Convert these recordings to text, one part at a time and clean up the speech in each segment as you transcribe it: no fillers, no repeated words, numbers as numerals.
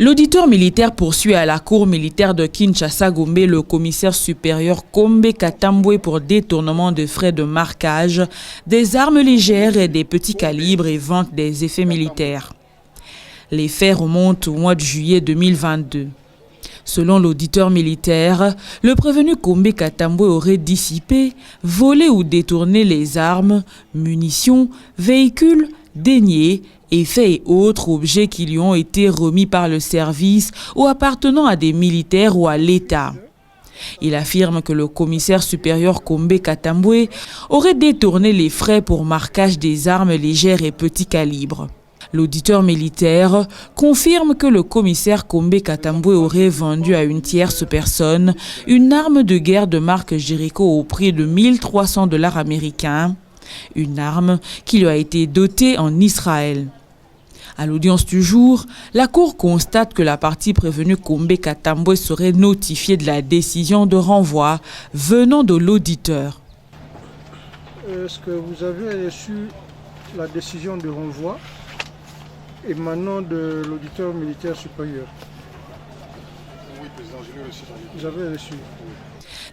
L'auditeur militaire poursuit à la cour militaire de Kinshasa-Gombe le commissaire supérieur Kombe Katambwe pour détournement de frais de marquage, des armes légères et des petits calibres et vente des effets militaires. Les faits remontent au mois de juillet 2022. Selon l'auditeur militaire, le prévenu Kombe Katambwe aurait dissipé, volé ou détourné les armes, munitions, véhicules, deniers, effets et autres objets qui lui ont été remis par le service ou appartenant à des militaires ou à l'État. Il affirme que le commissaire supérieur Kombe Katambwe aurait détourné les frais pour marquage des armes légères et petits calibres. L'auditeur militaire confirme que le commissaire Kombe Katambwe aurait vendu à une tierce personne une arme de guerre de marque Jericho au prix de 1300 $ américains, une arme qui lui a été dotée en Israël. À l'audience du jour, la Cour constate que la partie prévenue Kombe Katambwe serait notifiée de la décision de renvoi venant de l'auditeur. Est-ce que vous avez reçu la décision de renvoi émanant de l'auditeur militaire supérieur? Oui, président, je l'ai reçu. Vous avez reçu.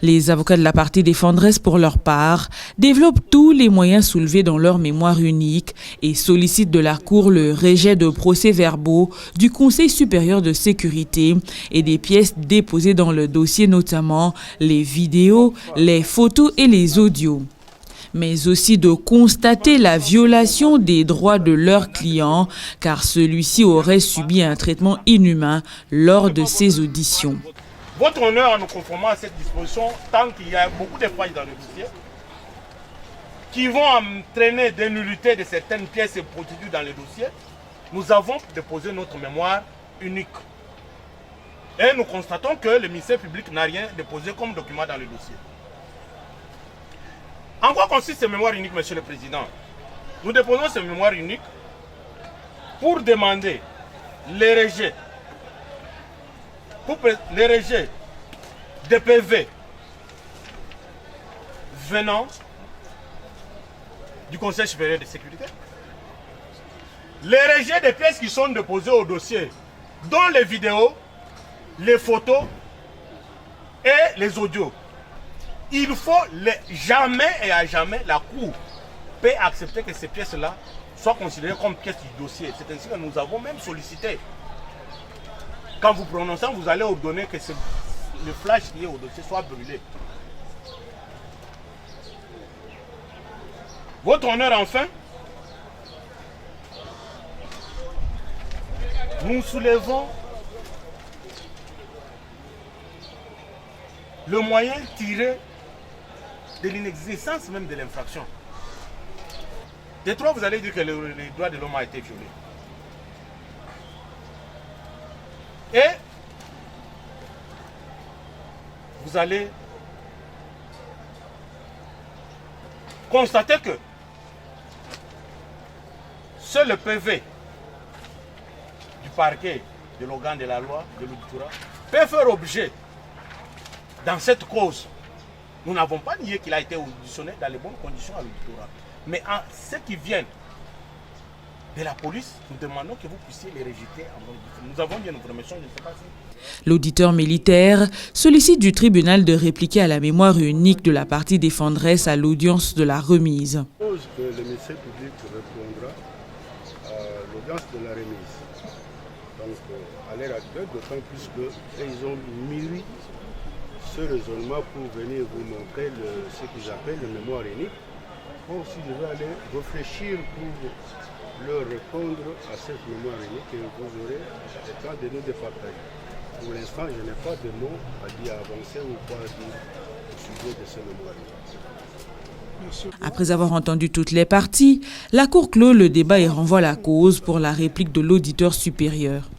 Les avocats de la partie défenderesse, pour leur part, développent tous les moyens soulevés dans leur mémoire unique et sollicitent de la Cour le rejet de procès-verbaux du Conseil supérieur de sécurité et des pièces déposées dans le dossier, notamment les vidéos, les photos et les audios. Mais aussi de constater la violation des droits de leur client, car celui-ci aurait subi un traitement inhumain lors de ses auditions. Votre honneur en nous conformant à cette disposition, tant qu'il y a beaucoup de failles dans le dossier, qui vont entraîner des nullités de certaines pièces et procédures dans le dossier, nous avons déposé notre mémoire unique. Et nous constatons que le ministère public n'a rien déposé comme document dans le dossier. En quoi consiste ce mémoire unique, Monsieur le Président? Nous déposons ce mémoire unique pour demander les rejets, des PV venant du Conseil supérieur de sécurité, les rejets des pièces qui sont déposées au dossier, dont les vidéos, les photos et les audios. Il faut jamais et à jamais la Cour peut accepter que ces pièces-là soient considérées comme pièces du dossier. C'est ainsi que nous avons même sollicité. Quand vous prononcez, vous allez ordonner que le flash lié au dossier soit brûlé. Votre honneur, enfin, nous soulevons le moyen tiré de l'inexistence même de l'infraction. Des trois, vous allez dire que les droits de l'homme ont été violés. Et vous allez constater que seul le PV du parquet, de l'organe de la loi, de l'auditorat, peut faire objet dans cette cause. Nous n'avons pas nié qu'il a été auditionné dans les bonnes conditions à l'auditorat. Mais en ce qui vient de la police, nous demandons que vous puissiez les rejeter en bonne condition. Nous avons bien une information, je ne sais pas si... L'auditeur militaire sollicite du tribunal de répliquer à la mémoire unique de la partie défenderesse à l'audience de la remise. Je suppose que le ministère public répondra à l'audience de la remise. Donc, à l'heure actuelle, d'autant plus qu'ils ont mûri ce raisonnement pour venir vous montrer ce qu'ils appellent le mémoire unique. Bon, si je vais aller réfléchir pour leur répondre à cette mémoire unique, et vous aurez le temps de nous départager. Pour l'instant, je n'ai pas de mots à dire avancer ou pas à dire au sujet de ce mémoire unique. Après avoir entendu toutes les parties, la Cour clôt le débat et renvoie la cause pour la réplique de l'auditeur supérieur.